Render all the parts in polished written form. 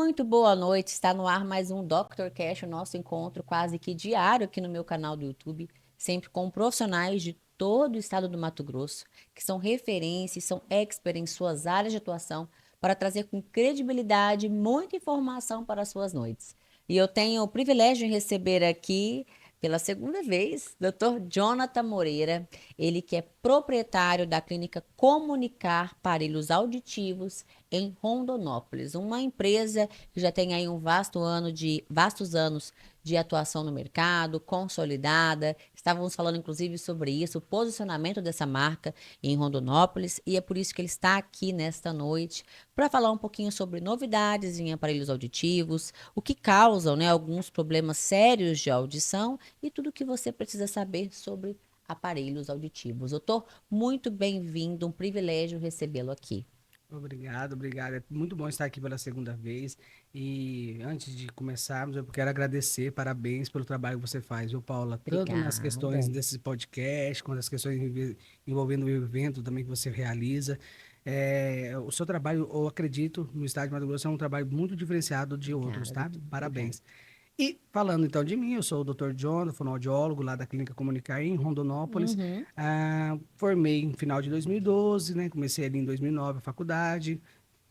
Muito boa noite, está no ar mais um Dr. Cash, o nosso encontro quase que diário aqui no meu canal do YouTube, sempre com profissionais de todo o estado do Mato Grosso, que são referências, são expert em suas áreas de atuação, para trazer com credibilidade muita informação para as suas noites. E eu tenho o privilégio de receber aqui, pela segunda vez, Dr. Jonathan Moreira, ele que é proprietário da clínica Comunicar Aparelhos Auditivos em Rondonópolis, uma empresa que já tem aí vastos anos de atuação no mercado, consolidada. Estávamos falando inclusive sobre isso, o posicionamento dessa marca em Rondonópolis, e é por isso que ele está aqui nesta noite para falar um pouquinho sobre novidades em aparelhos auditivos, o que causam, né, alguns problemas sérios de audição e tudo o que você precisa saber sobre aparelhos auditivos. Doutor, muito bem-vindo, um privilégio recebê-lo aqui. Obrigado, obrigado. É muito bom estar aqui pela segunda vez. E antes de começarmos, eu quero agradecer, parabéns pelo trabalho que você faz, viu, Paula? Tanto nas questões Obrigada. desse podcast, quanto as questões envolvendo o evento também que você realiza. O seu trabalho, eu acredito, no estado de Mato Grosso, é um trabalho muito diferenciado de outros, Obrigada, tá? doutor. Obrigada. Parabéns. E falando então de mim, eu sou o Dr. John, fonoaudiólogo lá da Clínica Comunicar em Rondonópolis. Uhum. Formei em final de 2012, né? Comecei ali em 2009 a faculdade.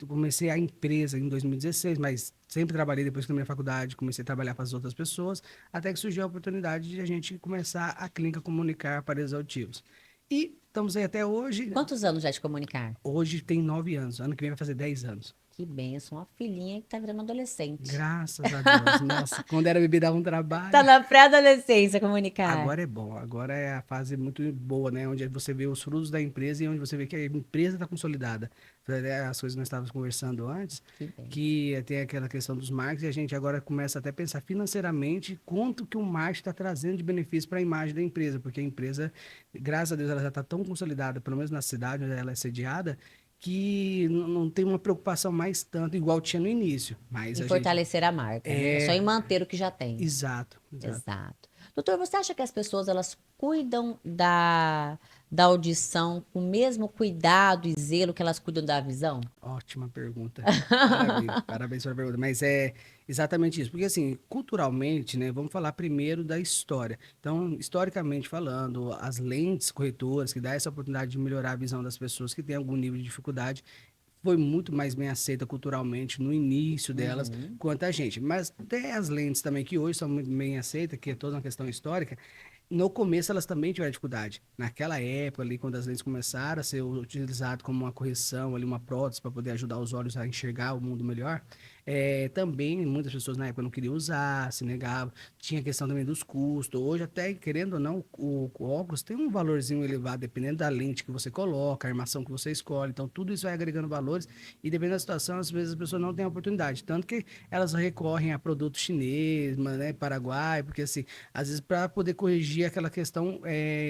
Comecei a empresa em 2016, mas sempre trabalhei depois que terminei a faculdade, comecei a trabalhar para as outras pessoas, até que surgiu a oportunidade de a gente começar a Clínica Comunicar Aparelhos Auditivos. E estamos aí até hoje. Quantos anos já de comunicar? Hoje tem 9 anos, ano que vem vai fazer 10 anos. Que benção, uma filhinha que tá virando adolescente. Graças a Deus. Nossa, quando era bebê dava um Tá trabalho. na pré-adolescência comunicar. Agora é bom, agora é a fase muito boa, né? Onde você vê os frutos da empresa e onde você vê que a empresa está consolidada. As coisas que nós estávamos conversando antes, Que benção. que tem aquela questão dos marketing, e a gente agora começa até a pensar financeiramente quanto que o marketing está trazendo de benefício para a imagem da empresa, porque a empresa, graças a Deus, ela já está tão consolidada, pelo menos na cidade onde ela é sediada, que não tem uma preocupação mais tanto igual tinha no início. Mas Em a gente fortalecer a marca, né? É só é em manter o que já tem. exato, exato. Exato. Doutor, você acha que as pessoas elas cuidam da audição com o mesmo cuidado e zelo que elas cuidam da visão? Ótima pergunta. Parabéns, parabéns pela pergunta. Mas é exatamente isso. Porque, assim, culturalmente, né, vamos falar primeiro da história. Então, historicamente falando, as lentes corretoras que dá essa oportunidade de melhorar a visão das pessoas que têm algum nível de dificuldade, foi muito mais bem aceita culturalmente no início delas Uhum. quanto a gente. Mas até as lentes também, que hoje são muito bem aceitas, que é toda uma questão histórica, no começo elas também tiveram dificuldade. Naquela época ali, quando as lentes começaram a ser utilizadas como uma correção, ali, uma prótese para poder ajudar os olhos a enxergar o mundo melhor, também muitas pessoas na época não queriam usar, se negavam. Tinha a questão também dos custos. Hoje, até querendo ou não, o óculos tem um valorzinho elevado, dependendo da lente que você coloca, a armação que você escolhe. Então, tudo isso vai agregando valores e, dependendo da situação, às vezes as pessoas não têm a oportunidade. Tanto que elas recorrem a produtos chinês, né, Paraguai, porque assim, às vezes para poder corrigir aquela questão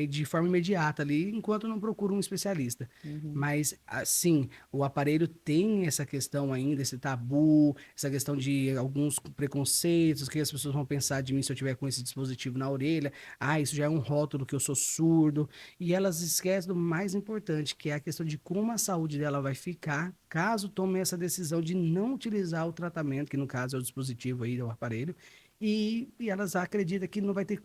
de forma imediata ali, enquanto não procura um especialista. Uhum. Mas, assim, o aparelho tem essa questão ainda, esse tabu, essa questão de alguns preconceitos, que as pessoas vão pensar de mim se eu tiver com esse dispositivo na orelha. Ah, isso já é um rótulo que eu sou surdo. E elas esquecem do mais importante, que é a questão de como a saúde dela vai ficar caso tome essa decisão de não utilizar o tratamento, que no caso é o dispositivo aí, o aparelho, e elas acreditam que não vai ter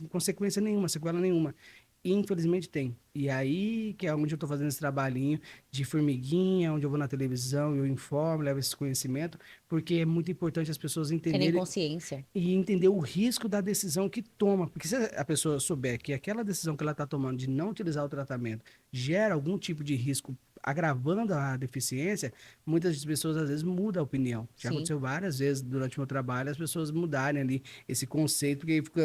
consequência nenhuma, sequela nenhuma. E, infelizmente tem. E aí que é onde eu estou fazendo esse trabalhinho de formiguinha, onde eu vou na televisão, eu informo, levo esse conhecimento, porque é muito importante as pessoas Terem entenderem consciência. e entender o risco da decisão que toma. Porque se a pessoa souber que aquela decisão que ela está tomando de não utilizar o tratamento gera algum tipo de risco agravando a deficiência, muitas pessoas às vezes mudam a opinião. Já Sim. aconteceu várias vezes durante o meu trabalho as pessoas mudarem ali esse conceito, porque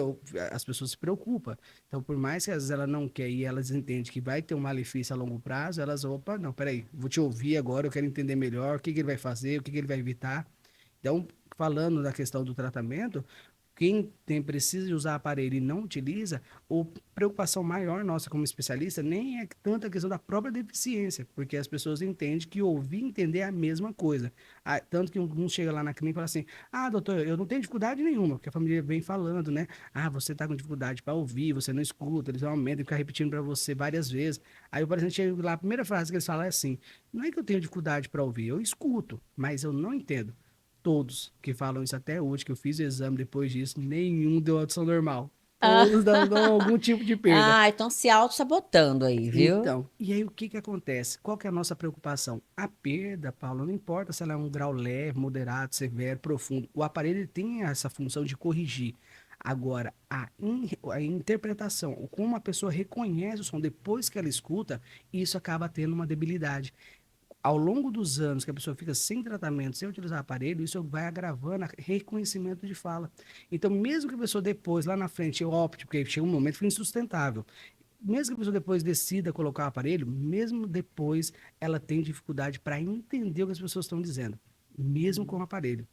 as pessoas se preocupam. Então, por mais que às vezes ela não quer e elas entendem que vai ter um malefício a longo prazo, elas, opa, não, peraí, vou te ouvir agora, eu quero entender melhor o que que ele vai fazer, o que que ele vai evitar. Então, falando da questão do tratamento, quem precisa de usar aparelho e não utiliza, a preocupação maior nossa como especialista nem é tanto a questão da própria deficiência, porque as pessoas entendem que ouvir e entender é a mesma coisa. Tanto que um chega lá na clínica e fala assim: ah, doutor, eu não tenho dificuldade nenhuma, porque a família vem falando, né? Ah, você está com dificuldade para ouvir, você não escuta, eles aumentam e ficam repetindo para você várias vezes. Aí o paciente chega lá, a primeira frase que eles falam é assim: não é que eu tenho dificuldade para ouvir, eu escuto, mas eu não entendo. Todos que falam isso até hoje, que eu fiz o exame depois disso, nenhum deu audição normal. Ah, Todos dão algum tipo de perda. ah, estão se auto-sabotando aí, viu? Então, e aí o que que acontece? Qual que é a nossa preocupação? A perda, Paulo, não importa se ela é um grau leve, moderado, severo, profundo. O aparelho ele tem essa função de corrigir. Agora, a interpretação, como a pessoa reconhece o som depois que ela escuta, isso acaba tendo uma debilidade. Ao longo dos anos que a pessoa fica sem tratamento, sem utilizar aparelho, isso vai agravando o reconhecimento de fala. Então, mesmo que a pessoa depois, lá na frente, opte, porque chega um momento que fica insustentável, mesmo que a pessoa depois decida colocar o aparelho, mesmo depois ela tem dificuldade para entender o que as pessoas estão dizendo, mesmo com o aparelho.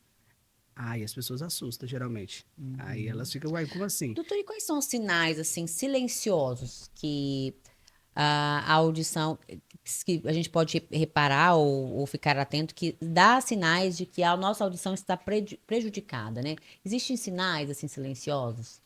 Aí as pessoas assustam, geralmente. Aí elas ficam, uai, como assim? Doutor, e quais são os sinais, assim, silenciosos que a audição, que a gente pode reparar ou ficar atento, que dá sinais de que a nossa audição está prejudicada, né? Existem sinais, assim, silenciosos,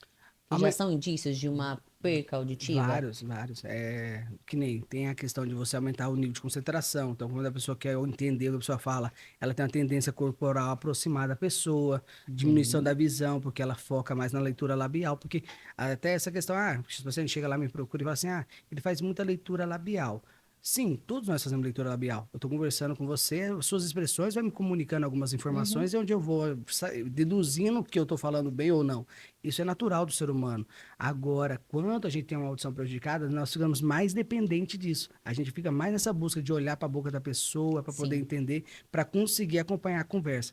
que já são indícios de uma perca auditiva? Vários, vários. É, que nem tem a questão de você aumentar o nível de concentração. Então, quando a pessoa quer entender o que a pessoa fala, ela tem uma tendência corporal aproximada da pessoa, diminuição da Uhum. visão, porque ela foca mais na leitura labial. Porque até essa questão, se você chega lá, me procura e fala assim, ele faz muita leitura labial. Sim, todos nós fazemos leitura labial. Eu estou conversando com você, suas expressões vão me comunicando algumas Uhum. informações e onde eu vou deduzindo que eu estou falando bem ou não. Isso é natural do ser humano. Agora, quando a gente tem uma audição prejudicada, nós ficamos mais dependentes disso. A gente fica mais nessa busca de olhar para a boca da pessoa, para poder Sim. entender, para conseguir acompanhar a conversa.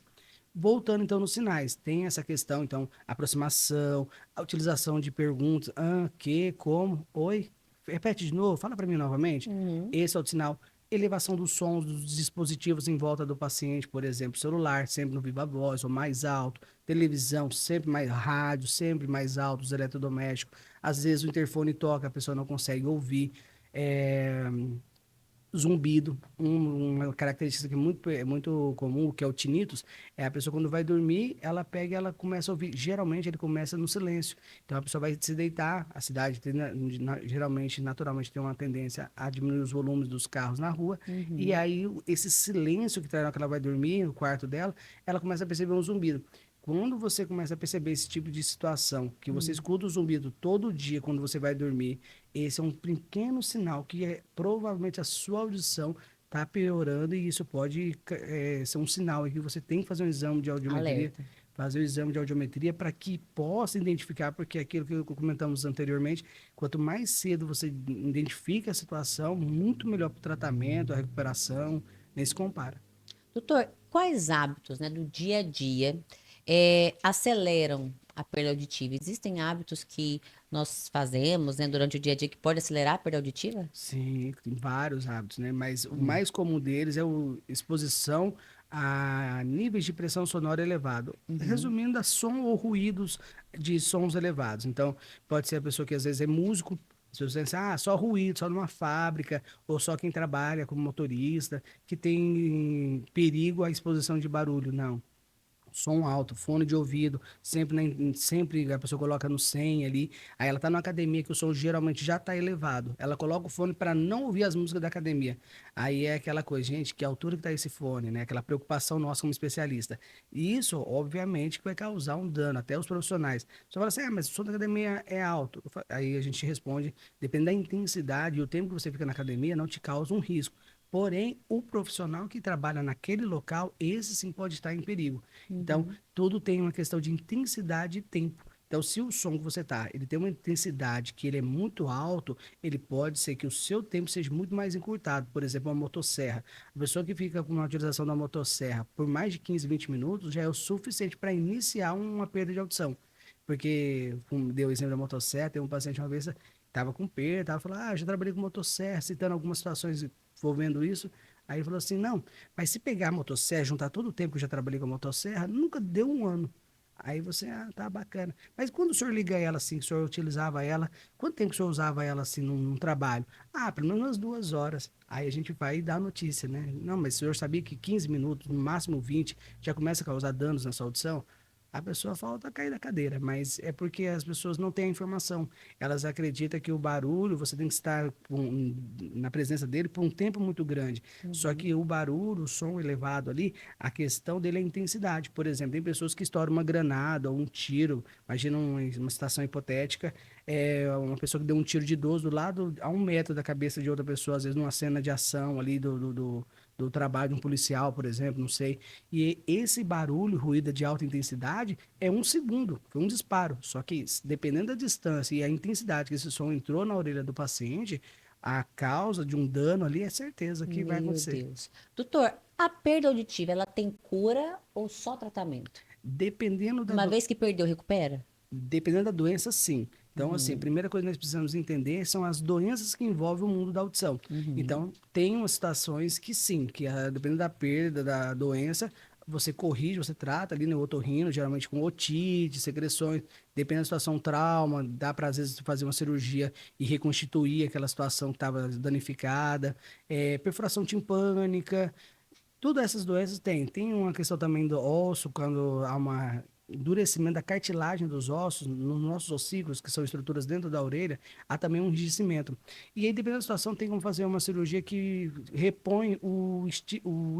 Voltando então nos sinais, tem essa questão, então, aproximação, a utilização de perguntas, que, como, oi, repete de novo, fala para mim novamente. Uhum. Esse é o sinal. Elevação dos sons dos dispositivos em volta do paciente, por exemplo, celular, sempre no viva voz ou mais alto, televisão, sempre mais rádio, sempre mais alto, os eletrodomésticos. Às vezes o interfone toca, a pessoa não consegue ouvir. É, zumbido, uma característica que é muito comum, que é o tinnitus, é a pessoa quando vai dormir, ela pega e ela começa a ouvir. Geralmente ele começa no silêncio. Então a pessoa vai se deitar, a cidade tem, geralmente, naturalmente, tem uma tendência a diminuir os volumes dos carros na rua, e Uhum. aí esse silêncio que tá na hora que ela vai dormir, no quarto dela, ela começa a perceber um zumbido. Quando você começa a perceber esse tipo de situação, que você Uhum. escuta o zumbido todo dia quando você vai dormir, esse é um pequeno sinal que provavelmente a sua audição está piorando e isso pode ser um sinal aí que você tem que fazer um exame de audiometria, Alerta. fazer o exame de audiometria para que possa identificar, porque aquilo que comentamos anteriormente, quanto mais cedo você identifica a situação, muito melhor para o tratamento, a recuperação, nem se compara. Doutor, quais hábitos, né, do dia a dia aceleram a perda auditiva? Existem hábitos que nós fazemos, né, durante o dia a dia que pode acelerar a perda auditiva? Sim, tem vários hábitos, né? Mas o Hum. mais comum deles é a exposição a níveis de pressão sonora elevado. Uhum. Resumindo, a som ou ruídos de sons elevados. Então, pode ser a pessoa que às vezes é músico, as pessoas pensam, só ruído, só numa fábrica, ou só quem trabalha como motorista, que tem perigo à exposição de barulho. Não, som alto, fone de ouvido, sempre a pessoa coloca no 100 ali. Aí ela tá na academia que o som geralmente já tá elevado. Ela coloca o fone para não ouvir as músicas da academia. Aí é aquela coisa, gente, que altura que tá esse fone, né? Aquela preocupação nossa como especialista. E isso, obviamente, que vai causar um dano até os profissionais. Você fala assim, mas o som da academia é alto. Aí a gente responde, depende da intensidade e o tempo que você fica na academia, não te causa um risco. Porém, o profissional que trabalha naquele local, esse sim pode estar em perigo. Então, Uhum. tudo tem uma questão de intensidade e tempo. Então, se o som que você tá, ele tem uma intensidade que ele é muito alto, ele pode ser que o seu tempo seja muito mais encurtado. Por exemplo, uma motosserra. A pessoa que fica com uma utilização da motosserra por mais de 15, 20 minutos já é o suficiente para iniciar uma perda de audição. Porque, como deu o exemplo da motosserra, tem um paciente uma vez estava com perda, estava falando, já trabalhei com motosserra, citando algumas situações envolvendo isso. Aí ele falou assim, não, mas se pegar a motosserra, juntar todo o tempo que eu já trabalhei com a motosserra, nunca deu um ano. Aí você, tá bacana. Mas quando o senhor liga ela assim, que o senhor utilizava ela, quanto tempo o senhor usava ela assim num trabalho? Pelo menos umas 2 horas. Aí a gente vai dar a notícia, né? Não, mas o senhor sabia que 15 minutos, no máximo 20, já começa a causar danos na sua audição? a pessoa falta cair da cadeira, mas é porque as pessoas não têm a informação. Elas acreditam que o barulho, você tem que estar na presença dele por um tempo muito grande. Só Uhum. que o barulho, o som elevado ali, a questão dele é a intensidade. Por exemplo, tem pessoas que estouram uma granada ou um tiro. Imagina uma situação hipotética, uma pessoa que deu um tiro de 12 do lado a 1 metro da cabeça de outra pessoa, às vezes numa cena de ação ali do trabalho de um policial, por exemplo, não sei. E esse barulho, ruído de alta intensidade, é 1 segundo, foi um disparo. Só que, dependendo da distância e a intensidade que esse som entrou na orelha do paciente, a causa de um dano ali é certeza que vai Meu acontecer. Deus. Doutor, a perda auditiva, ela tem cura ou só tratamento? Dependendo da, Uma do- vez que perdeu, recupera? Dependendo da doença, sim. Então, assim, a Uhum, primeira coisa que nós precisamos entender são as doenças que envolvem o mundo da audição. uhum. Então, tem umas situações que sim, dependendo da perda da doença, você corrige, você trata ali no otorrino, geralmente com otite, secreções, dependendo da situação, trauma, dá para às vezes fazer uma cirurgia e reconstituir aquela situação que estava danificada, perfuração timpânica, todas essas doenças tem. Tem uma questão também do osso, quando há uma endurecimento da cartilagem dos ossos, nos nossos ossículos, que são estruturas dentro da orelha, há também um enrijecimento. E aí, dependendo da situação, tem como fazer uma cirurgia que repõe o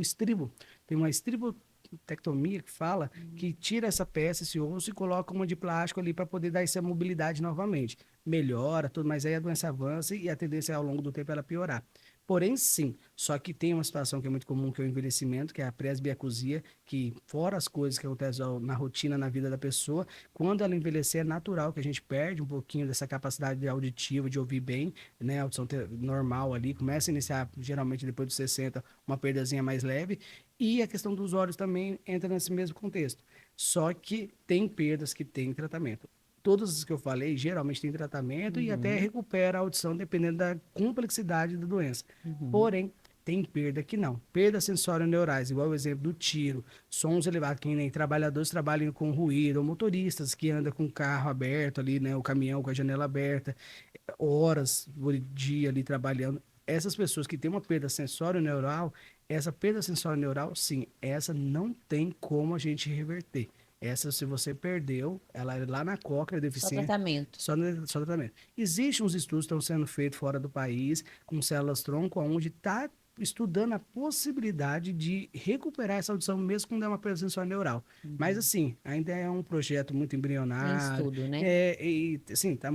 estribo. Tem uma estribotectomia que fala que tira essa peça, esse osso, e coloca uma de plástico ali para poder dar essa mobilidade novamente. Melhora tudo, mas aí a doença avança e a tendência é, ao longo do tempo, ela piorar. Porém, sim, só que tem uma situação que é muito comum, que é o envelhecimento, que é a presbiacusia, que fora as coisas que acontecem na rotina, na vida da pessoa, quando ela envelhecer é natural que a gente perde um pouquinho dessa capacidade auditiva, de ouvir bem, né, a audição normal ali, começa a iniciar, geralmente depois dos 60, uma perdazinha mais leve, e a questão dos olhos também entra nesse mesmo contexto. Só que tem perdas que têm tratamento. Todas as que eu falei, geralmente tem tratamento e até Uhum, recupera a audição, dependendo da complexidade da doença. uhum. Porém, tem perda que não. Perdas sensório-neurais, igual o exemplo do tiro, sons elevados, que nem trabalhadores trabalham com ruído, ou motoristas que andam com o carro aberto ali, né, o caminhão com a janela aberta, horas por dia ali trabalhando. Essas pessoas que têm uma perda sensório-neural, essa perda sensório-neural, sim, essa não tem como a gente reverter. Essa, se você perdeu, ela é lá na cóclea, Só deficiência, tratamento. só tratamento. Existem uns estudos que estão sendo feitos fora do país, com células-tronco, onde está estudando a possibilidade de recuperar essa audição, mesmo quando é uma perda sensório neural. Mas, Uhum. assim, ainda é um projeto muito Em embrionário, estudo, né? e, assim, tá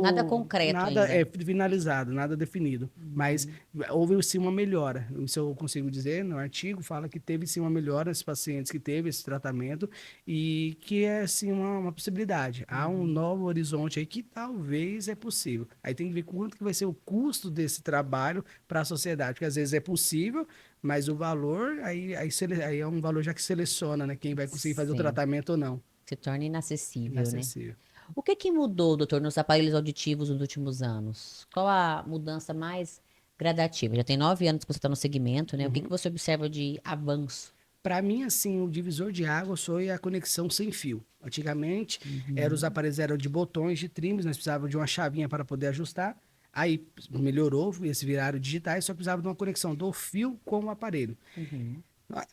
Nada muito, concreto nada ainda. finalizado, nada definido. Mas Uhum. houve sim uma melhora. Isso eu consigo dizer, no artigo fala que teve sim uma melhora nesses pacientes que teve esse tratamento e que é sim uma possibilidade. Há um Uhum. novo horizonte aí que talvez é possível. Aí tem que ver quanto que vai ser o custo desse trabalho para a sociedade, porque às vezes é possível, mas o valor aí é um valor já que seleciona, né, quem vai conseguir fazer o Sim, tratamento ou não. se torna inacessível, né? Inacessível. O que que mudou, doutor, nos aparelhos auditivos nos últimos anos? Qual a mudança mais gradativa? Já tem 9 anos que você está no segmento, né? O que que Uhum. você observa de avanço? Para mim, assim, o divisor de águas foi a conexão sem fio. Antigamente, os Uhum, aparelhos eram de botões, de trims, nós precisávamos de uma chavinha para poder ajustar. Aí melhorou, eles viraram digitais, só precisava de uma conexão do fio com o aparelho. uhum,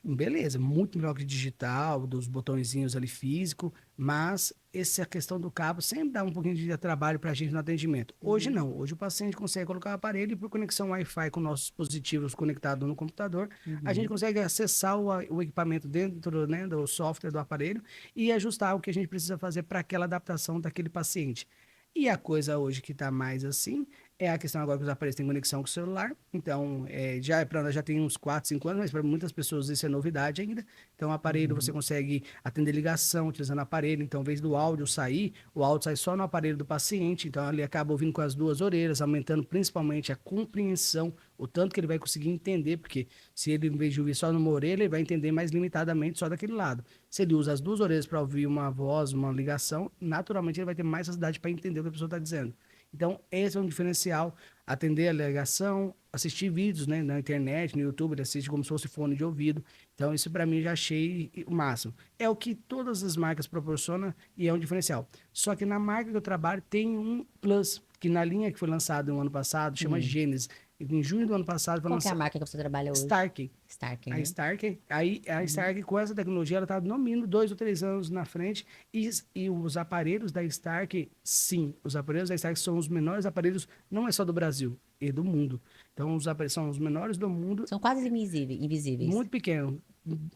Beleza, muito melhor que digital, dos botõezinhos ali físico, mas essa questão do cabo sempre dá um pouquinho de trabalho para a gente no atendimento. Hoje uhum, não, hoje o paciente consegue colocar o aparelho e por conexão Wi-Fi com nossos dispositivos conectados no computador, a gente uhum. consegue acessar o equipamento dentro, né, do software do aparelho e ajustar o que a gente precisa fazer para aquela adaptação daquele paciente. E a coisa hoje que está mais assim é a questão agora que os aparelhos têm conexão com o celular. Então, já tem uns 4, 5 anos, mas para muitas pessoas isso é novidade ainda. Então, o aparelho você Uhum. consegue atender ligação utilizando o aparelho. Então, em vez do áudio sair, o áudio sai só no aparelho do paciente. Então, ele acaba ouvindo com as duas orelhas, aumentando principalmente a compreensão, o tanto que ele vai conseguir entender, porque se ele, em vez de ouvir só numa orelha, ele vai entender mais limitadamente só daquele lado. Se ele usa as duas orelhas para ouvir uma voz, uma ligação, naturalmente ele vai ter mais facilidade para entender o que a pessoa está dizendo. Então, esse é um diferencial. Atender a ligação, assistir vídeos, né, na internet, no YouTube, ele assiste como se fosse fone de ouvido. Então, isso para mim já achei o máximo. É o que todas as marcas proporcionam e é um diferencial. Só que na marca que eu trabalho tem um plus, que na linha que foi lançada no ano passado, chama Sim. Gênesis. em junho do ano passado, vai Qual que é a lançar marca que você trabalha hoje? Stark. Stark, A né? Stark, aí a Stark com essa tecnologia, ela está no mínimo 2 ou 3 anos na frente e os aparelhos da Stark, sim, os aparelhos da Stark são os menores aparelhos, não é só do Brasil, é do mundo. Então, os aparelhos são os menores do mundo, São quase invisíveis. muito pequeno,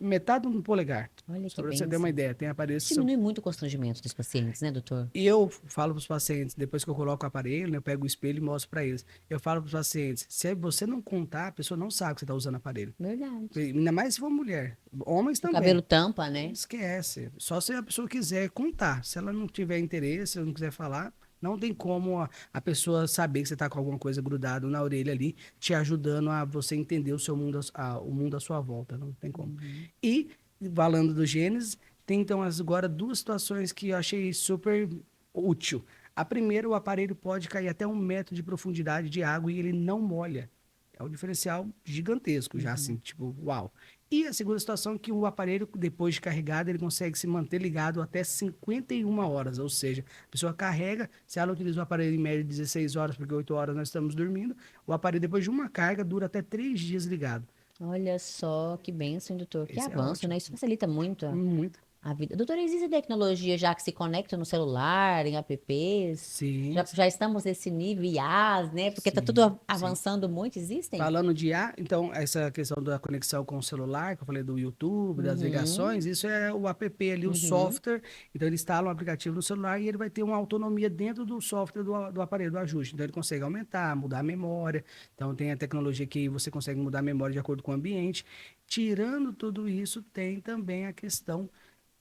metade de um polegar. Olha Só que para você ter uma bênção. ideia, tem aparelhos Isso que são. diminui muito o constrangimento dos pacientes, né, doutor? E eu falo para os pacientes, depois que eu coloco o aparelho, né, eu pego o espelho e mostro para eles. Eu falo para os pacientes, se você não contar, a pessoa não sabe que você está usando aparelho. Verdade. Ainda mais se for mulher. Homens O cabelo também. tampa, né? Esquece. Só se a pessoa quiser contar. Se ela não tiver interesse, se ela não quiser falar, não tem como a pessoa saber que você está com alguma coisa grudada na orelha ali, te ajudando a você entender o seu mundo, o mundo à sua volta. Não tem como. Uhum. E, falando do Gênesis, tem então agora duas situações que eu achei super útil. A primeira, o aparelho pode cair até 1 metro de profundidade de água e ele não molha. É um diferencial gigantesco, já assim, Uhum. tipo, uau. E a segunda situação é que o aparelho, depois de carregado, ele consegue se manter ligado até 51 horas. Ou seja, a pessoa carrega, se ela utiliza o aparelho em média de 16 horas, porque 8 horas nós estamos dormindo, o aparelho, depois de uma carga, dura até 3 dias ligado. Olha só que bênção, hein, doutor. Que Esse é avanço, ótimo. né? Isso facilita muito Muito. a vida. Doutora, existe tecnologia já que se conecta no celular, em apps? Sim, Já estamos nesse nível IaaS, né? Porque está tudo sim, sim. avançando muito. Existem? Falando de IA, então, essa questão da conexão com o celular, que eu falei do YouTube, das Uhum, ligações, isso é o app ali, o uhum. software. Então, ele instala um aplicativo no celular e ele vai ter uma autonomia dentro do software do aparelho, do ajuste. Então, ele consegue aumentar, mudar a memória. Então, tem a tecnologia que você consegue mudar a memória de acordo com o ambiente. Tirando tudo isso, tem também a questão,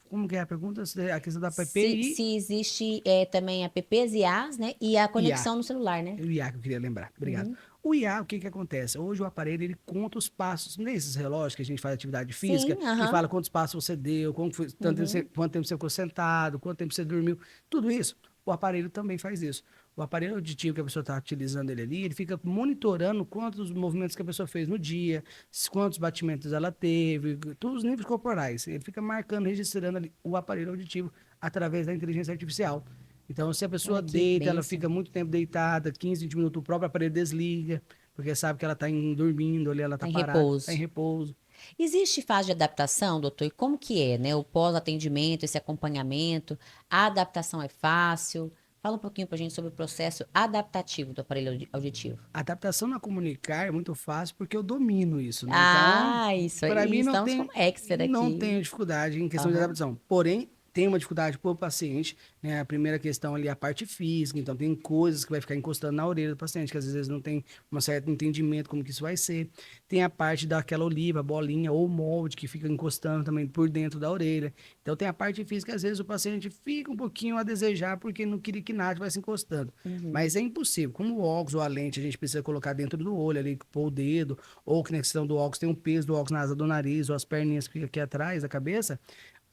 como que é a pergunta? A questão da app Se existe também apps IaaS, né? E a e IA. conexão no celular, né? O IA que eu queria lembrar. Obrigado. Uhum. O IA, o que que acontece? Hoje o aparelho ele conta os passos, nesses relógios que a gente faz atividade física, Sim, que aham. fala quantos passos você deu, Uhum. quanto tempo você ficou sentado, quanto tempo você dormiu, tudo isso. O aparelho também faz isso. O aparelho auditivo que a pessoa está utilizando ele ali, ele fica monitorando quantos movimentos que a pessoa fez no dia, quantos batimentos ela teve, todos os níveis corporais. Ele fica marcando, registrando ali o aparelho auditivo através da inteligência artificial. Então, se a pessoa Olha que deita, ela bênção. fica muito tempo deitada, 15, 20 minutos, o próprio aparelho desliga, porque sabe que ela está dormindo ali, ela está Tá em parada, está em repouso. repouso. Existe fase de adaptação, doutor? E como que é, né? O pós-atendimento, esse acompanhamento, a adaptação é fácil? Fala um pouquinho pra gente sobre o processo adaptativo do aparelho auditivo. A adaptação na comunicar é muito fácil porque eu domino isso, né? Então, Ah, isso para aí. mim Estamos como expert não aqui. tenho dificuldade em questão de Aham. adaptação. Porém, tem uma dificuldade para o paciente, né? A primeira questão ali é a parte física, então tem coisas que vai ficar encostando na orelha do paciente, que às vezes não tem um certo entendimento como que isso vai ser. Tem a parte daquela oliva, bolinha ou molde que fica encostando também por dentro da orelha. Então tem a parte física, às vezes o paciente fica um pouquinho a desejar porque não queria que nada vai se encostando. Uhum. Mas é impossível. Como o óculos ou a lente a gente precisa colocar dentro do olho ali, pôr o dedo, ou que na questão do óculos tem um peso do óculos na asa do nariz, ou as perninhas que ficam aqui atrás da cabeça,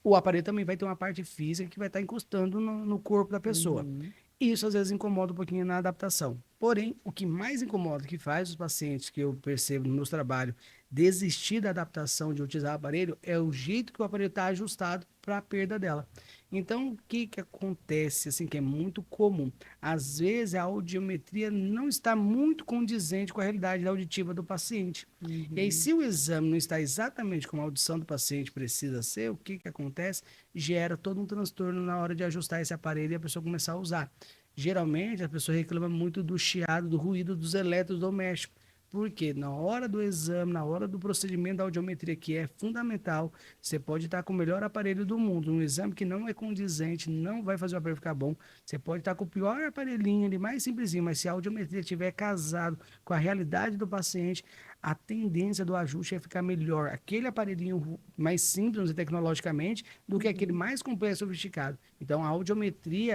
o aparelho também vai ter uma parte física que vai estar encostando no corpo da pessoa. Uhum. Isso às vezes incomoda um pouquinho na adaptação. Porém, o que mais incomoda, que faz os pacientes que eu percebo no meu trabalho desistir da adaptação de utilizar o aparelho, é o jeito que o aparelho está ajustado para a perda dela. Então, o que que acontece, assim, que é muito comum? Às vezes a audiometria não está muito condizente com a realidade auditiva do paciente. E aí, Uhum. se o exame não está exatamente como a audição do paciente precisa ser, o que que acontece? Gera todo um transtorno na hora de ajustar esse aparelho e a pessoa começar a usar. Geralmente, a pessoa reclama muito do chiado, do ruído dos eletrodomésticos. Porque na hora do exame, na hora do procedimento da audiometria, que é fundamental, você pode estar com o melhor aparelho do mundo, um exame que não é condizente, não vai fazer o aparelho ficar bom. Você pode estar com o pior aparelhinho ali, mais simplesinho, mas se a audiometria estiver casado com a realidade do paciente, a tendência do ajuste é ficar melhor. Aquele aparelhinho mais simples tecnologicamente do que aquele Uhum. mais complexo e sofisticado. Então, a audiometria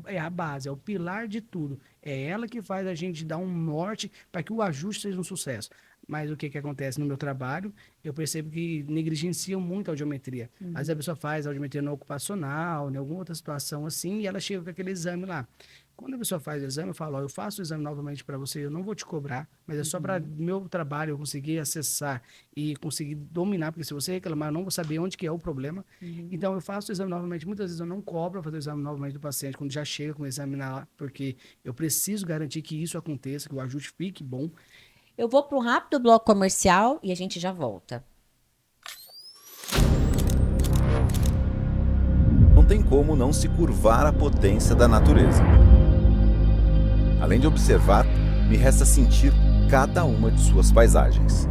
é a base, é o pilar de tudo. É ela que faz a gente dar um norte para que o ajuste seja um sucesso. Mas o que, que acontece no meu trabalho? Eu percebo que negligenciam muito a audiometria. Às vezes a Uhum. pessoa faz audiometria no ocupacional, em alguma outra situação assim, e ela chega com aquele exame lá. Quando a pessoa faz o exame, eu falo, ó, eu faço o exame novamente para você, eu não vou te cobrar, mas é só para Uhum. meu trabalho eu conseguir acessar e conseguir dominar, porque se você reclamar, eu não vou saber onde que é o problema. Uhum. Então eu faço o exame novamente, muitas vezes eu não cobro fazer o exame novamente do paciente quando já chega com o exame lá, porque eu preciso garantir que isso aconteça, que o ajuste fique bom. Eu vou para um rápido bloco comercial e a gente já volta. Não tem como não se curvar à potência da natureza. Além de observar, me resta sentir cada uma de suas paisagens.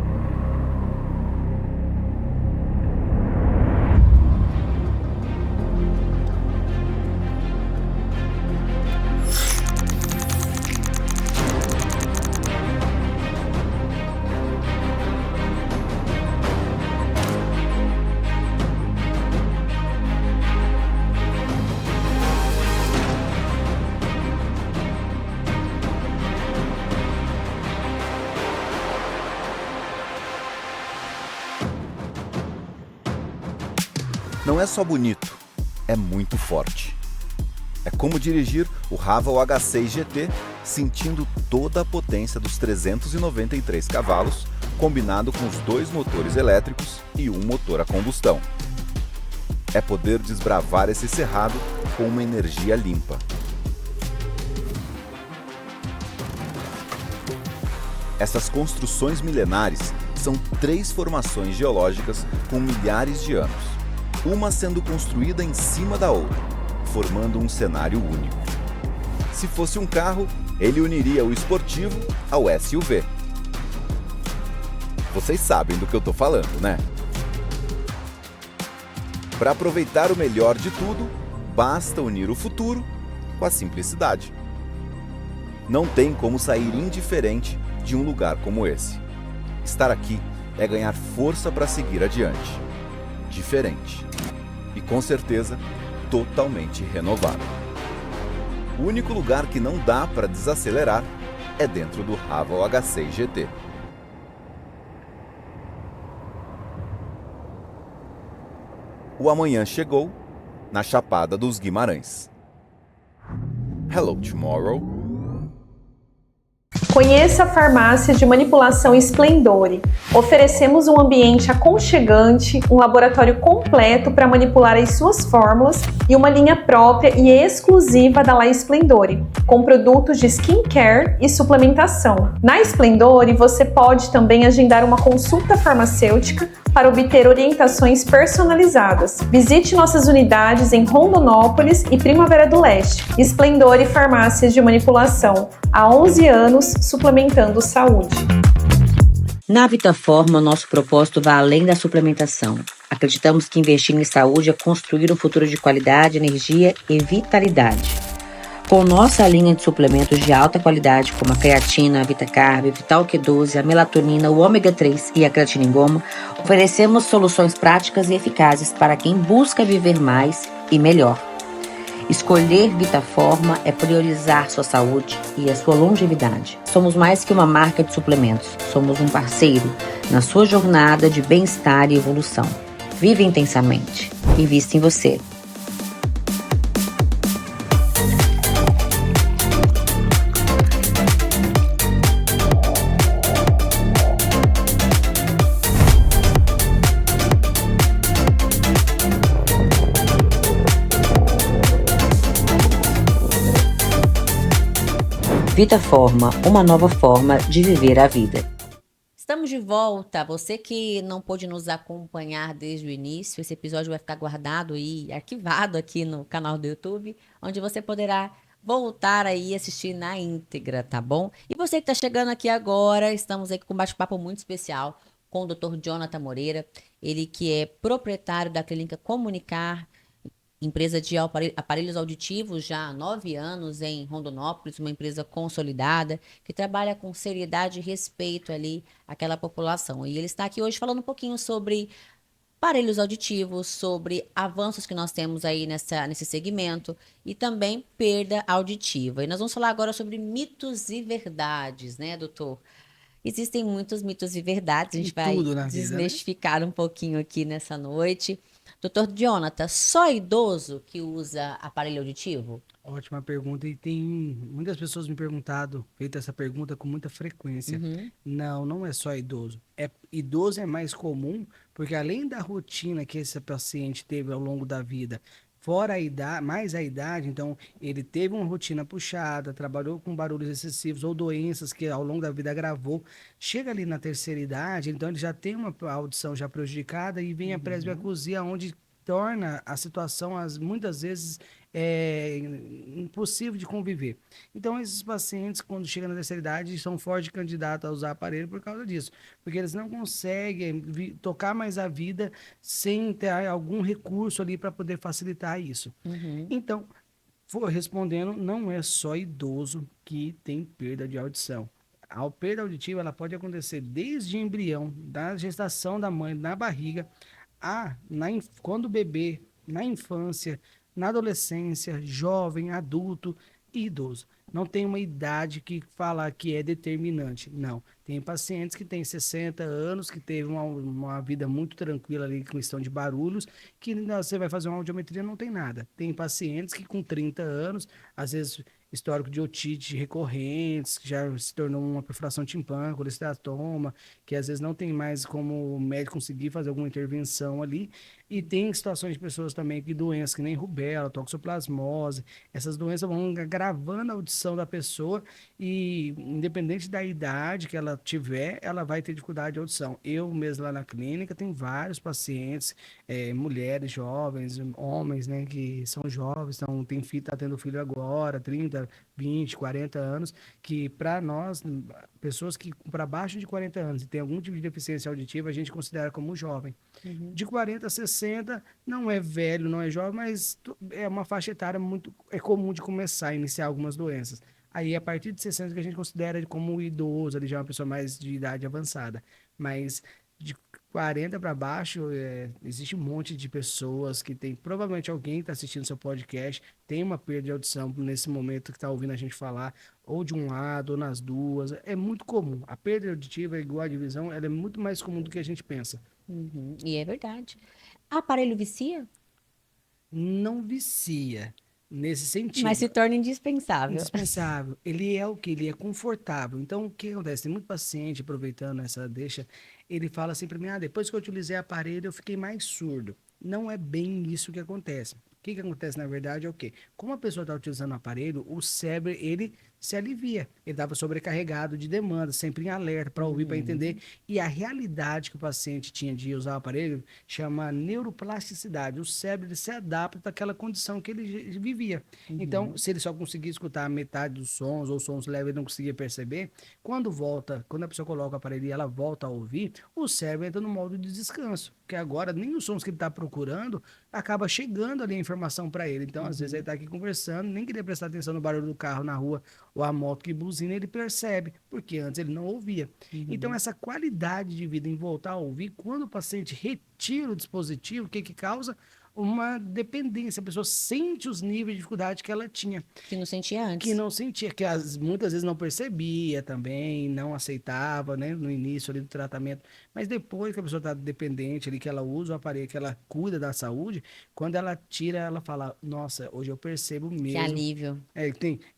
Não é só bonito, é muito forte. É como dirigir o Haval H6 GT sentindo toda a potência dos 393 cavalos, combinado com os 2 motores elétricos e um motor a combustão. É poder desbravar esse cerrado com uma energia limpa. Essas construções milenares são 3 formações geológicas com milhares de anos, uma sendo construída em cima da outra, formando um cenário único. Se fosse um carro, ele uniria o esportivo ao SUV. Vocês sabem do que eu tô falando, né? Para aproveitar o melhor de tudo, basta unir o futuro com a simplicidade. Não tem como sair indiferente de um lugar como esse. Estar aqui é ganhar força para seguir adiante. Diferente. E com certeza, totalmente renovado. O único lugar que não dá para desacelerar é dentro do Haval H6 GT. O amanhã chegou na Chapada dos Guimarães. Hello, tomorrow. Conheça a farmácia de manipulação Splendore. Oferecemos um ambiente aconchegante, um laboratório completo para manipular as suas fórmulas e uma linha própria e exclusiva da La Splendore, com produtos de skincare e suplementação. Na Splendore, você pode também agendar uma consulta farmacêutica para obter orientações personalizadas. Visite nossas unidades em Rondonópolis e Primavera do Leste. Splendore Farmácias de Manipulação. Há 11 anos, suplementando saúde. Na Vitaforma, nosso propósito vai além da suplementação. Acreditamos que investir em saúde é construir um futuro de qualidade, energia e vitalidade. Com nossa linha de suplementos de alta qualidade, como a creatina, a VitaCarb, Vital Q12, a melatonina, o ômega 3 e a creatina em goma, oferecemos soluções práticas e eficazes para quem busca viver mais e melhor. Escolher Vitaforma é priorizar sua saúde e a sua longevidade. Somos mais que uma marca de suplementos, somos um parceiro na sua jornada de bem-estar e evolução. Vive intensamente. Invista em você. Vitaforma, uma nova forma de viver a vida. Estamos de volta. Você que não pôde nos acompanhar desde o início, esse episódio vai ficar guardado e arquivado aqui no canal do YouTube, onde você poderá voltar aí e assistir na íntegra, tá bom? E você que está chegando aqui agora, estamos aqui com um bate-papo muito especial com o Dr. Jonathan Moreira, ele que é proprietário da Clínica Comunicar, empresa de aparelhos auditivos já há 9 anos em Rondonópolis, uma empresa consolidada, que trabalha com seriedade e respeito ali àquela população. E ele está aqui hoje falando um pouquinho sobre aparelhos auditivos, sobre avanços que nós temos aí nesse segmento e também perda auditiva. E nós vamos falar agora sobre mitos e verdades, né, doutor? Existem muitos mitos e verdades, a gente vai desmistificar um pouquinho aqui nessa noite. Doutor Jonathan, só idoso que usa aparelho auditivo? Ótima pergunta, e tem muitas pessoas me perguntado, feito essa pergunta com muita frequência. Não, não é só idoso. Idoso é mais comum, porque além da rotina que esse paciente teve ao longo da vida, Fora a idade, mais a idade, então ele teve uma rotina puxada, trabalhou com barulhos excessivos ou doenças que ao longo da vida agravou. Chega ali na terceira idade, então ele já tem uma audição já prejudicada e vem a presbiacusia, onde torna a situação, muitas vezes, impossível de conviver. Então, esses pacientes, quando chegam na terceira idade, são fortes candidatos a usar aparelho por causa disso, porque eles não conseguem tocar mais a vida sem ter algum recurso ali para poder facilitar isso. Então, respondendo, não é só idoso que tem perda de audição. A perda auditiva ela pode acontecer desde o embrião, da gestação da mãe, na barriga, quando o bebê, na infância, na adolescência, jovem, adulto e idoso. Não tem uma idade que fala que é determinante. Não. Tem pacientes que têm 60 anos, que teve uma vida muito tranquila ali, com questão de barulhos, que você vai fazer uma audiometria não tem nada. Tem pacientes que com 30 anos, às vezes histórico de otite recorrentes, que já se tornou uma perfuração timpânica, colesterol, que às vezes não tem mais como o médico conseguir fazer alguma intervenção ali. E tem situações de pessoas também que doenças que nem rubéola, toxoplasmose, essas doenças vão agravando a audição da pessoa e independente da idade que ela tiver, ela vai ter dificuldade de audição. Eu mesmo lá na clínica tenho vários pacientes, mulheres jovens, homens, né, que são jovens, tem filho, tá tendo filho agora, 30, 20, 40 anos, que para nós, pessoas que para baixo de 40 anos e tem algum tipo de deficiência auditiva, a gente considera como jovem. De 40 a 60, não é velho, não é jovem, mas é uma faixa etária muito comum de começar a iniciar algumas doenças. Aí, a partir de 60, que a gente considera como idoso, ali já é uma pessoa mais de idade avançada. Mas de 40 para baixo, existe um monte de pessoas que tem, provavelmente alguém que está assistindo seu podcast, tem uma perda de audição nesse momento que está ouvindo a gente falar, ou de um lado, ou nas duas. É muito comum. A perda auditiva, igual a divisão, ela é muito mais comum do que a gente pensa. E é verdade. Aparelho vicia? Não vicia nesse sentido. Mas se torna indispensável. Indispensável. Ele é o que? Ele é confortável. Então, o que acontece? Tem muito paciente, aproveitando essa deixa, ele fala assim para mim, depois que eu utilizei aparelho, eu fiquei mais surdo. Não é bem isso que acontece. O que acontece, na verdade, é o quê? Como a pessoa está utilizando o aparelho, o cérebro, ele se alivia. Ele estava sobrecarregado de demanda, sempre em alerta, para ouvir, para entender. E a realidade que o paciente tinha de usar o aparelho chama neuroplasticidade. O cérebro ele se adapta àquela condição que ele vivia. Então, se ele só conseguia escutar metade dos sons, ou sons leves, ele não conseguia perceber, quando a pessoa coloca o aparelho e ela volta a ouvir, o cérebro entra no modo de descanso. Porque agora, nem os sons que ele está procurando, acaba chegando ali a informação para ele. Então, às vezes, ele está aqui conversando, nem queria prestar atenção no barulho do carro na rua, ou a moto que buzina, ele percebe, porque antes ele não ouvia. Então, essa qualidade de vida em voltar a ouvir, quando o paciente retira o dispositivo, o que causa? Uma dependência. A pessoa sente os níveis de dificuldade que ela tinha. Que não sentia antes. Que não sentia, que muitas vezes não percebia também, não aceitava, né, no início ali do tratamento. Mas depois que a pessoa está dependente ali, que ela usa o aparelho, que ela cuida da saúde, quando ela tira, ela fala, nossa, hoje eu percebo mesmo. Que alívio.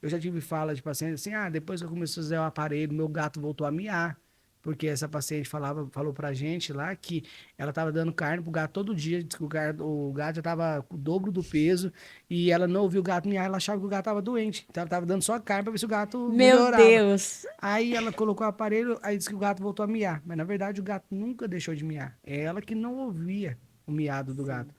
Eu já tive fala de pacientes assim, depois que eu comecei a usar o aparelho, meu gato voltou a miar. Porque essa paciente falou pra gente lá que ela estava dando carne pro gato todo dia, disse que o gato já estava com o dobro do peso e ela não ouviu o gato miar, ela achava que o gato estava doente. Então ela estava dando só carne para ver se o gato melhorava. Meu Deus! Aí ela colocou o aparelho, aí disse que o gato voltou a miar. Mas na verdade o gato nunca deixou de miar. É ela que não ouvia o miado do gato.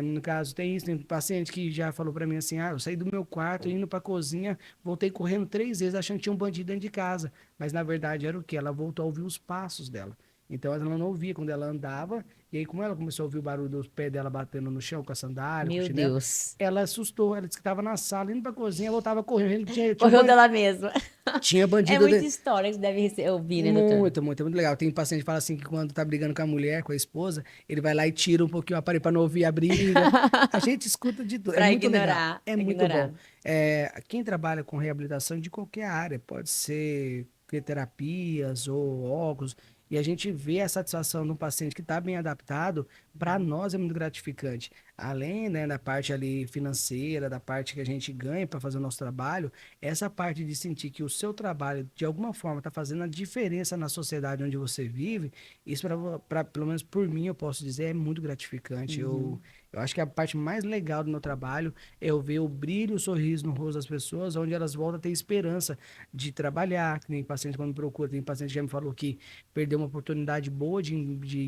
No caso, tem paciente que já falou para mim assim, eu saí do meu quarto, indo para a cozinha, voltei correndo 3 vezes, achando que tinha um bandido dentro de casa. Mas, na verdade, era o quê? Ela voltou a ouvir os passos dela. Então, ela não ouvia quando ela andava, e aí, como ela começou a ouvir o barulho dos pés dela batendo no chão com a sandália, com o Meu chinelo, Deus. ela assustou, ela disse que estava na sala, indo para a cozinha, voltava correndo. Correu dela mesma. Tinha É bandido muita história que você deve ouvir, né, doutor? muito legal. Tem paciente que fala assim que quando tá brigando com a mulher, com a esposa, ele vai lá e tira um pouquinho o aparelho para não ouvir a briga. A gente escuta de tudo. Pra É muito ignorar, legal. É pra muito ignorar. bom. Quem trabalha com reabilitação de qualquer área, pode ser terapias ou óculos, e a gente vê a satisfação de um paciente que está bem adaptado, para nós é muito gratificante. Além, né, da parte ali financeira, da parte que a gente ganha para fazer o nosso trabalho, essa parte de sentir que o seu trabalho, de alguma forma, está fazendo a diferença na sociedade onde você vive, isso, pelo menos por mim, eu posso dizer, é muito gratificante. Eu acho que a parte mais legal do meu trabalho é eu ver o brilho, o sorriso no rosto das pessoas, onde elas voltam a ter esperança de trabalhar. Que tem paciente quando me procura, tem paciente que já me falou que perdeu uma oportunidade boa de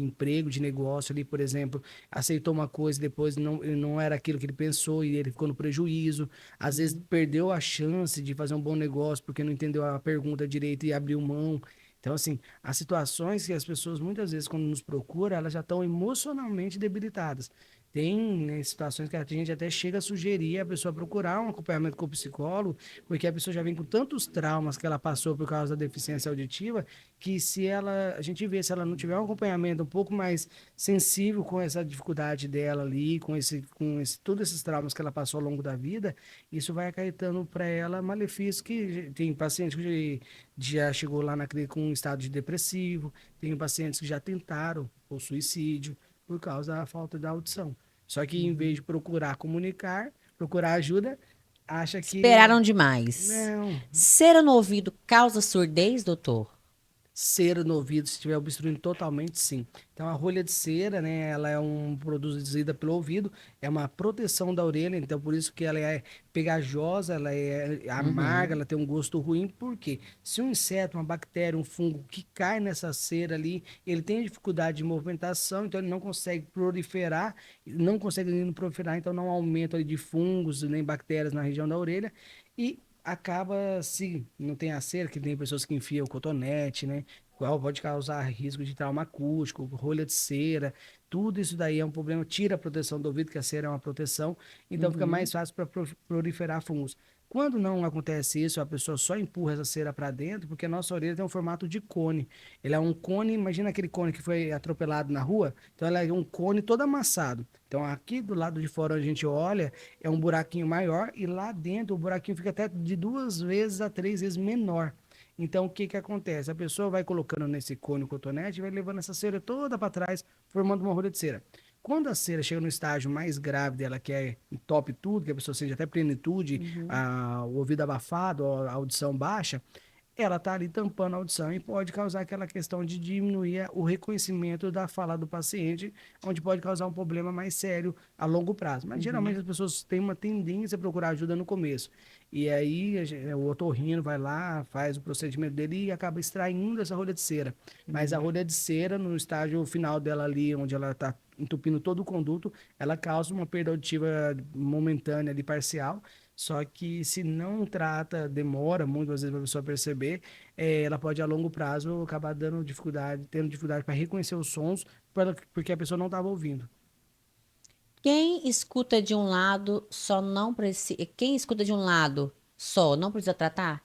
emprego, de negócio ali, por exemplo, aceitou uma coisa e depois não era aquilo que ele pensou e ele ficou no prejuízo. Às vezes perdeu a chance de fazer um bom negócio porque não entendeu a pergunta direito e abriu mão. Então, assim, as situações que as pessoas muitas vezes, quando nos procuram, elas já estão emocionalmente debilitadas. Tem, né, situações que a gente até chega a sugerir a pessoa procurar um acompanhamento com o psicólogo, porque a pessoa já vem com tantos traumas que ela passou por causa da deficiência auditiva, que se ela, a gente vê, se ela não tiver um acompanhamento um pouco mais sensível com essa dificuldade dela ali, todos esses traumas que ela passou ao longo da vida, isso vai acarretando para ela malefícios que tem paciente que já chegou lá na clínica com um estado de depressivo, tem pacientes que já tentaram o suicídio por causa da falta da audição. Só que em vez de procurar comunicar, procurar ajuda, acha que Esperaram demais. não, Cera no ouvido causa surdez, doutor? cera no ouvido, se estiver obstruindo totalmente, sim. Então, a rolha de cera, né, ela é produzida pelo ouvido, é uma proteção da orelha, então por isso que ela é pegajosa, ela é amarga, Uhum. ela tem um gosto ruim, porque se um inseto, uma bactéria, um fungo que cai nessa cera ali, ele tem dificuldade de movimentação, então ele não consegue proliferar, não consegue nem proliferar, então não há aumento ali de fungos nem bactérias na região da orelha, e acaba, se não tem a cera, que tem pessoas que enfiam o cotonete, né? Qual pode causar risco de trauma acústico, rolha de cera, tudo isso daí é um problema, tira a proteção do ouvido, que a cera é uma proteção, então fica Uhum. mais fácil para proliferar fungos. Quando não acontece isso, a pessoa só empurra essa cera para dentro, porque a nossa orelha tem um formato de cone. Ele é um cone, imagina aquele cone que foi atropelado na rua, então ela é um cone todo amassado. Então aqui do lado de fora onde a gente olha, é um buraquinho maior e lá dentro o buraquinho fica até de 2 vezes a 3 vezes menor. Então, o que que acontece? A pessoa vai colocando nesse cone o cotonete e vai levando essa cera toda para trás, formando uma rolha de cera. Quando a cera chega no estágio mais grave dela, que é top tudo, que a pessoa sente até plenitude, Uhum. o ouvido abafado, a audição baixa, ela está ali tampando a audição e pode causar aquela questão de diminuir o reconhecimento da fala do paciente, onde pode causar um problema mais sério a longo prazo. Mas geralmente Uhum. as pessoas têm uma tendência a procurar ajuda no começo. E aí o otorrino vai lá, faz o procedimento dele e acaba extraindo essa rolha de cera. Mas a Uhum. rolha de cera, no estágio final dela ali, onde ela está entupindo todo o conduto, ela causa uma perda auditiva momentânea ali, parcial, só que se não trata, demora muitas vezes para a pessoa perceber, ela pode a longo prazo acabar tendo dificuldade para reconhecer os sons, porque a pessoa não estava ouvindo. Quem escuta de um lado só não precisa. Quem escuta de um lado só não precisa tratar?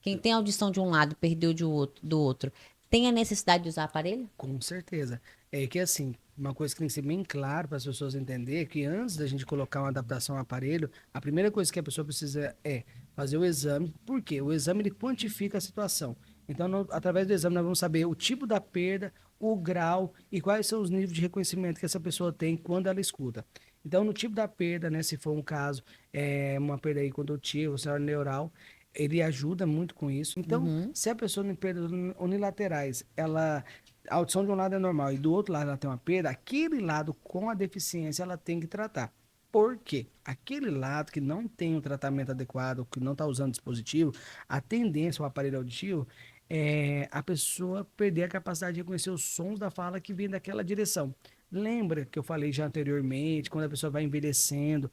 Quem tem audição de um lado e perdeu do outro, tem a necessidade de usar aparelho? Com certeza. É que assim, uma coisa que tem que ser bem claro para as pessoas entenderem é que antes da gente colocar uma adaptação ao aparelho, a primeira coisa que a pessoa precisa é fazer o exame. Por quê? O exame ele quantifica a situação. Então, através do exame, nós vamos saber o tipo da perda, o grau e quais são os níveis de reconhecimento que essa pessoa tem quando ela escuta. Então, no tipo da perda, né, se for um caso, uma perda aí condutiva, cerebral neural, ele ajuda muito com isso. Então, Uhum. se a pessoa tem perdas unilaterais, a audição de um lado é normal e do outro lado ela tem uma perda, aquele lado com a deficiência ela tem que tratar. Por quê? Aquele lado que não tem o tratamento adequado, que não está usando dispositivo, a tendência, o aparelho auditivo, é a pessoa perder a capacidade de reconhecer os sons da fala que vem daquela direção. Lembra que eu falei já anteriormente, quando a pessoa vai envelhecendo,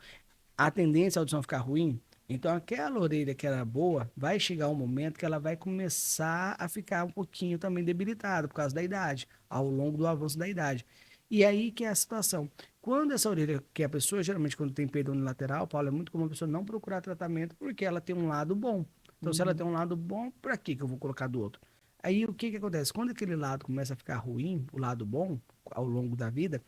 a tendência é a audição ficar ruim? Então, aquela orelha que era boa, vai chegar um momento que ela vai começar a ficar um pouquinho também debilitada por causa da idade, ao longo do avanço da idade. E aí que é a situação. Quando essa orelha, que a pessoa, geralmente, quando tem perda unilateral, Paulo, é muito comum a pessoa não procurar tratamento porque ela tem um lado bom. Então, se ela Uhum. tem um lado bom, para que eu vou colocar do outro? Aí, o que que acontece? Quando aquele lado começa a ficar ruim, o lado bom, ao longo da vida,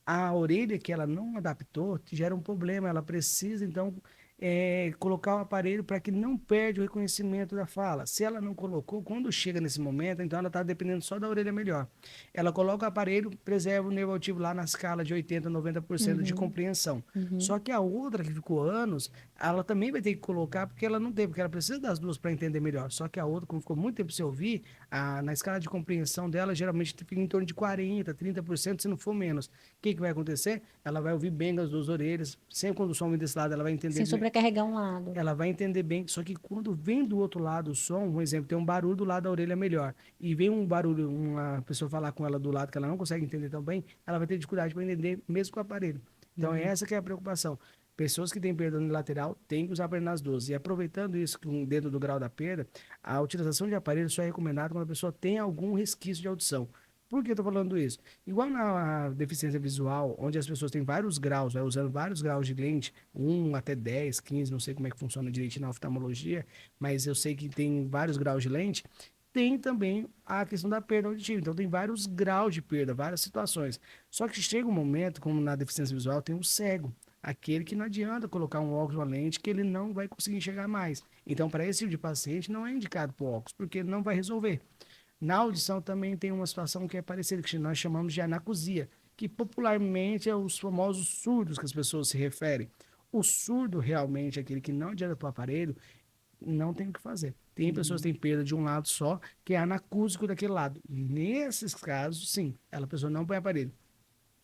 a orelha que ela não adaptou gera um problema. Ela precisa, então, colocar o aparelho para que não perde o reconhecimento da fala. Se ela não colocou, quando chega nesse momento, então ela está dependendo só da orelha melhor. Ela coloca o aparelho, preserva o nervo auditivo lá na escala de 80%, 90% de compreensão. Só que a outra que ficou anos, ela também vai ter que colocar porque ela não tem, porque ela precisa das duas para entender melhor. Só que a outra, como ficou muito tempo sem ouvir, na escala de compreensão dela, geralmente fica em torno de 40%, 30%, se não for menos. O que vai acontecer? Ela vai ouvir bem das duas orelhas. Sempre quando o som vem desse lado, ela vai entender Sem bem. sobrecarregar um lado. Ela vai entender bem, só que quando vem do outro lado o som, um exemplo, tem um barulho do lado da orelha melhor, e vem um barulho, uma pessoa falar com ela do lado que ela não consegue entender tão bem, ela vai ter dificuldade para entender mesmo com o aparelho. Então, essa que é a preocupação. Pessoas que têm perda unilateral têm que usar aparelho nas duas. E aproveitando isso, dentro do grau da perda, a utilização de aparelho só é recomendada quando a pessoa tem algum resquício de audição. Por que eu estou falando isso? Igual na deficiência visual, onde as pessoas têm vários graus, vai usando vários graus de lente, 1 até 10, 15, não sei como é que funciona direito na oftalmologia, mas eu sei que tem vários graus de lente, tem também a questão da perda auditiva. Então, tem vários graus de perda, várias situações. Só que chega um momento, como na deficiência visual, tem o cego. Aquele que não adianta colocar um óculos, uma lente, que ele não vai conseguir enxergar mais. Então, para esse tipo de paciente, não é indicado para o óculos, porque ele não vai resolver. Na audição também tem uma situação que é parecida, que nós chamamos de anacusia, que popularmente é os famosos surdos que as pessoas se referem. O surdo realmente, aquele que não adianta para o aparelho, não tem o que fazer. Tem pessoas que têm perda de um lado só, que é anacúsico daquele lado. Nesses casos, sim, a pessoa não põe aparelho.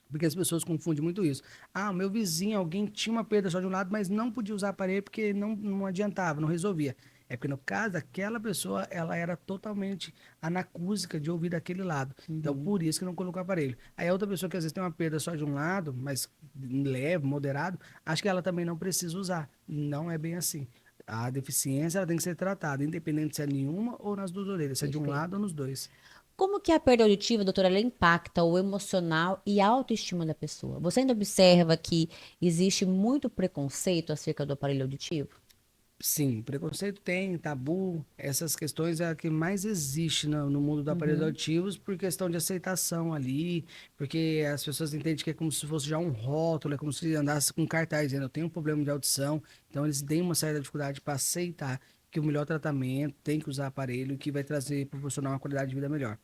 Porque as pessoas confundem muito isso. Ah, o meu vizinho, alguém tinha uma perda só de um lado, mas não podia usar aparelho porque não adiantava, não resolvia. É porque no caso daquela pessoa, ela era totalmente anacúsica de ouvir daquele lado. Então, por isso que não colocou aparelho. Aí a outra pessoa que às vezes tem uma perda só de um lado, mas leve, moderado, acho que ela também não precisa usar. Não é bem assim. A deficiência ela tem que ser tratada, independente se é nenhuma ou nas duas orelhas, se é de um lado ou nos dois. Como que a perda auditiva, doutora, ela impacta o emocional e a autoestima da pessoa? Você ainda observa que existe muito preconceito acerca do aparelho auditivo? Sim, preconceito tem, tabu, essas questões é a que mais existe no mundo do aparelho auditivos por questão de aceitação ali, porque as pessoas entendem que é como se fosse já um rótulo, é como se andasse com um cartaz dizendo eu tenho um problema de audição, então eles têm uma certa dificuldade para aceitar que o melhor tratamento tem que usar aparelho que vai proporcionar uma qualidade de vida melhor.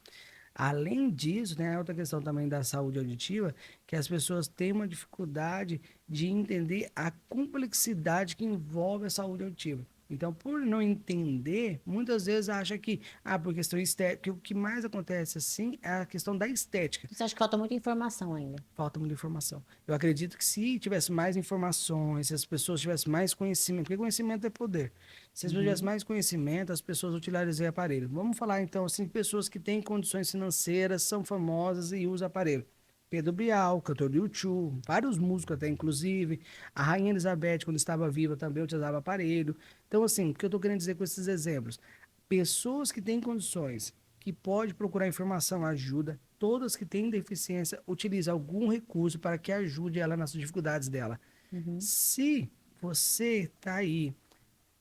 Além disso, tem a outra questão também da saúde auditiva, que as pessoas têm uma dificuldade de entender a complexidade que envolve a saúde auditiva. Então, por não entender, muitas vezes acha que, por questão estética, que o que mais acontece assim é a questão da estética. Você acha que falta muita informação ainda? Falta muita informação. Eu acredito que se tivesse mais informações, se as pessoas tivessem mais conhecimento, porque conhecimento é poder. Se as pessoas tivessem mais conhecimento, as pessoas utilizariam aparelho. Vamos falar então assim, pessoas que têm condições financeiras, são famosas e usam aparelho. Pedro Bial, cantor do U2, vários músicos até, inclusive. A Rainha Elizabeth, quando estava viva, também utilizava aparelho. Então, assim, o que eu estou querendo dizer com esses exemplos? Pessoas que têm condições, que pode procurar informação, ajuda. Todas que têm deficiência, utilizam algum recurso para que ajude ela nas dificuldades dela. Se você está aí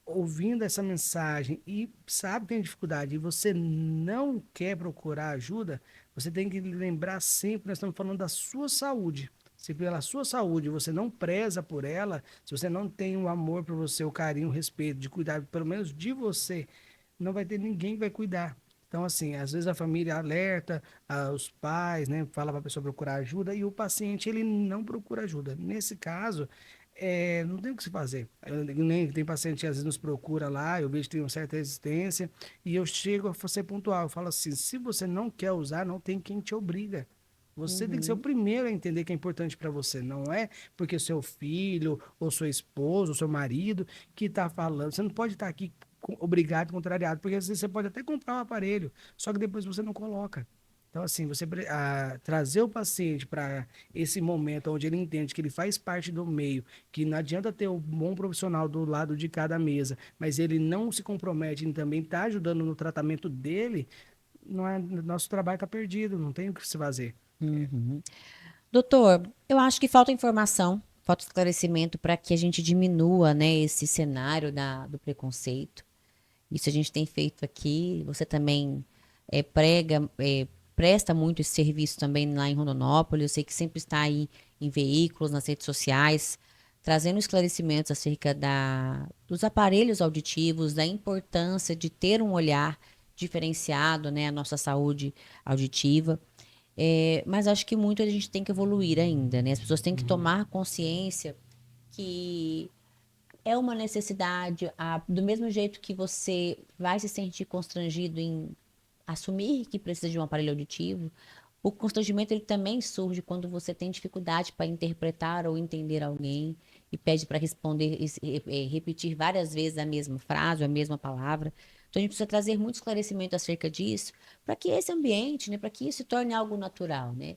ouvindo essa mensagem e sabe que tem dificuldade e você não quer procurar ajuda, você tem que lembrar sempre que nós estamos falando da sua saúde. Se pela sua saúde você não preza por ela, se você não tem o amor por você, o carinho, o respeito, de cuidar pelo menos de você, não vai ter ninguém que vai cuidar. Então, assim, às vezes a família alerta, os pais, né, fala para a pessoa procurar ajuda e o paciente, ele não procura ajuda. Nesse caso, não tem o que se fazer. Tem paciente que às vezes nos procura lá, eu vejo que tem uma certa resistência, e eu chego a ser pontual, eu falo assim, se você não quer usar, não tem quem te obriga. Você tem que ser o primeiro a entender que é importante para você. Não é porque seu filho, ou sua esposa, ou seu marido que está falando. Você não pode estar aqui obrigado, contrariado, porque você pode até comprar um aparelho, só que depois você não coloca. Então, assim, você trazer o paciente para esse momento onde ele entende que ele faz parte do meio, que não adianta ter um bom profissional do lado de cada mesa, mas ele não se compromete em também estar ajudando no tratamento dele, nosso trabalho está perdido, não tem o que se fazer. Doutor, eu acho que falta informação, falta esclarecimento para que a gente diminua, né, esse cenário do preconceito. Isso a gente tem feito aqui. Você também presta muito esse serviço também lá em Rondonópolis. Eu sei que sempre está aí em veículos, nas redes sociais, trazendo esclarecimentos acerca dos aparelhos auditivos, da importância de ter um olhar diferenciado, né, à nossa saúde auditiva. Mas acho que muito a gente tem que evoluir ainda, né? As pessoas têm que tomar consciência que é uma necessidade, do mesmo jeito que você vai se sentir constrangido em assumir que precisa de um aparelho auditivo, o constrangimento ele também surge quando você tem dificuldade para interpretar ou entender alguém e pede para responder, repetir várias vezes a mesma frase, a mesma palavra. Então a gente precisa trazer muito esclarecimento acerca disso, para que esse ambiente, né, para que isso se torne algo natural, né?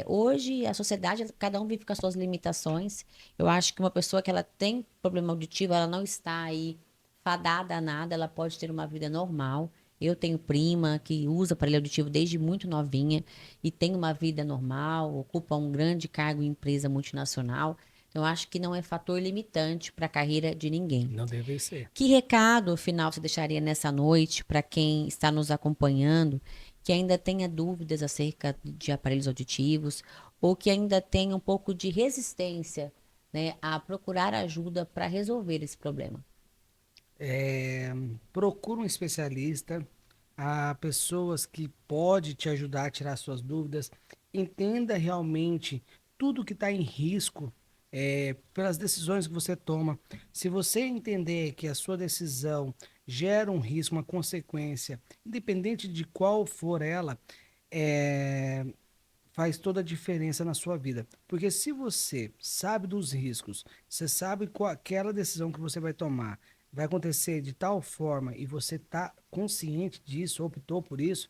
Hoje a sociedade, cada um vive com as suas limitações. Eu acho que uma pessoa que ela tem problema auditivo, ela não está aí fadada a nada, ela pode ter uma vida normal. Eu tenho prima que usa aparelho auditivo desde muito novinha e tem uma vida normal, ocupa um grande cargo em empresa multinacional. Então, eu acho que não é fator limitante para a carreira de ninguém. Não deve ser. Que recado final você deixaria nessa noite para quem está nos acompanhando, que ainda tenha dúvidas acerca de aparelhos auditivos ou que ainda tenha um pouco de resistência, né, a procurar ajuda para resolver esse problema? Procura um especialista, a pessoas que pode te ajudar a tirar suas dúvidas, entenda realmente tudo que está em risco pelas decisões que você toma. Se você entender que a sua decisão gera um risco, uma consequência, independente de qual for ela, é, faz toda a diferença na sua vida. Porque se você sabe dos riscos, você sabe qual aquela decisão que você vai tomar vai acontecer de tal forma e você está consciente disso, optou por isso,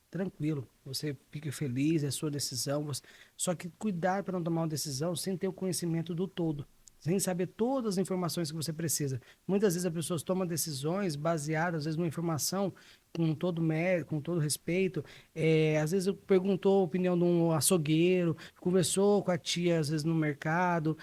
tranquilo, você fica feliz, é sua decisão. Só que cuidar para não tomar uma decisão sem ter o conhecimento do todo, sem saber todas as informações que você precisa. Muitas vezes as pessoas tomam decisões baseadas, às vezes, numa informação com todo mérito, com todo respeito. Às vezes perguntou a opinião de um açougueiro, conversou com a tia, às vezes, no mercado.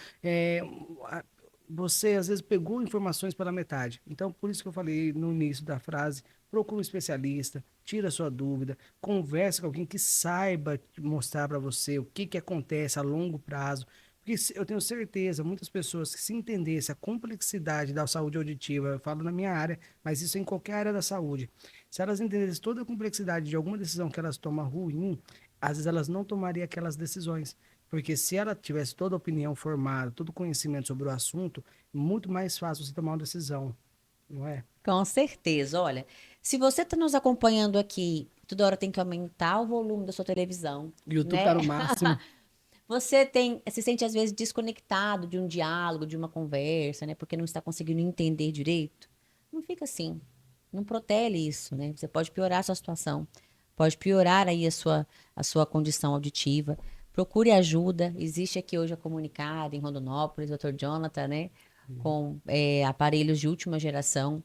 Você, às vezes, pegou informações pela metade. Então, por isso que eu falei no início da frase, procure um especialista, tira a sua dúvida, converse com alguém que saiba mostrar para você o que acontece a longo prazo. Porque eu tenho certeza, muitas pessoas que se entendessem a complexidade da saúde auditiva, eu falo na minha área, mas isso em qualquer área da saúde, se elas entendessem toda a complexidade de alguma decisão que elas tomam ruim, às vezes elas não tomariam aquelas decisões. Porque se ela tivesse toda a opinião formada, todo o conhecimento sobre o assunto, é muito mais fácil você tomar uma decisão, não é? Com certeza. Olha, se você está nos acompanhando aqui, toda hora tem que aumentar o volume da sua televisão, O YouTube né? tá no máximo. Você se sente às vezes desconectado de um diálogo, de uma conversa, né? Porque não está conseguindo entender direito. Não fica assim. Não protele isso, né? Você pode piorar a sua situação, pode piorar aí a sua condição auditiva. Procure ajuda. Existe aqui hoje a Comunicado em Rondonópolis, Dr. Jonathan, né? Com aparelhos de última geração.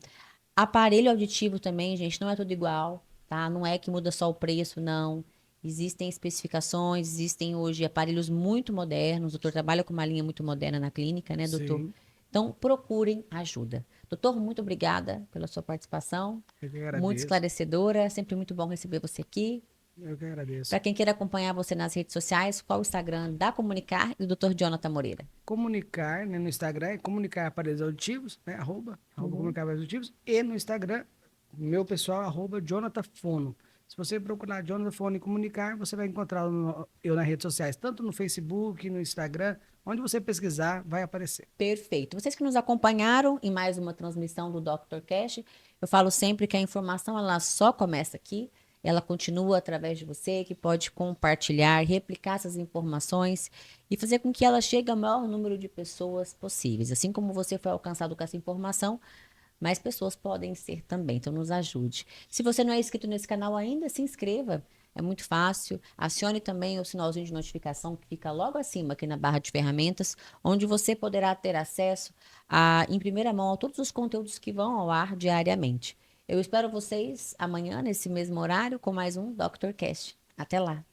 Aparelho auditivo também, gente, não é tudo igual, tá? Não é que muda só o preço, não. Existem especificações, existem hoje aparelhos muito modernos. O doutor trabalha com uma linha muito moderna na clínica, né, doutor? Sim, Então, procurem ajuda. Doutor, muito obrigada pela sua participação. eu que Muito agradeço. esclarecedora. Sempre muito bom receber você aqui. Eu que agradeço. Para quem queira acompanhar você nas redes sociais, qual o Instagram da Comunicar e do Dr. Jonathan Moreira? Comunicar, né, no Instagram é comunicar aparelhos auditivos, né, arroba comunicar aparelhos auditivos, e no Instagram, meu pessoal, arroba Jonathan Fono. Se você procurar Jonathan Fono e comunicar, você vai encontrar eu nas redes sociais, tanto no Facebook, no Instagram, onde você pesquisar, vai aparecer. Perfeito. Vocês que nos acompanharam em mais uma transmissão do Dr. Cash, eu falo sempre que a informação ela só começa aqui, ela continua através de você, que pode compartilhar, replicar essas informações e fazer com que ela chegue ao maior número de pessoas possíveis. Assim como você foi alcançado com essa informação, mais pessoas podem ser também. Então, nos ajude. Se você não é inscrito nesse canal ainda, se inscreva. É muito fácil. Acione também o sinalzinho de notificação que fica logo acima aqui na barra de ferramentas, onde você poderá ter acesso em primeira mão a todos os conteúdos que vão ao ar diariamente. Eu espero vocês amanhã, nesse mesmo horário, com mais um Dr. Cast. Até lá!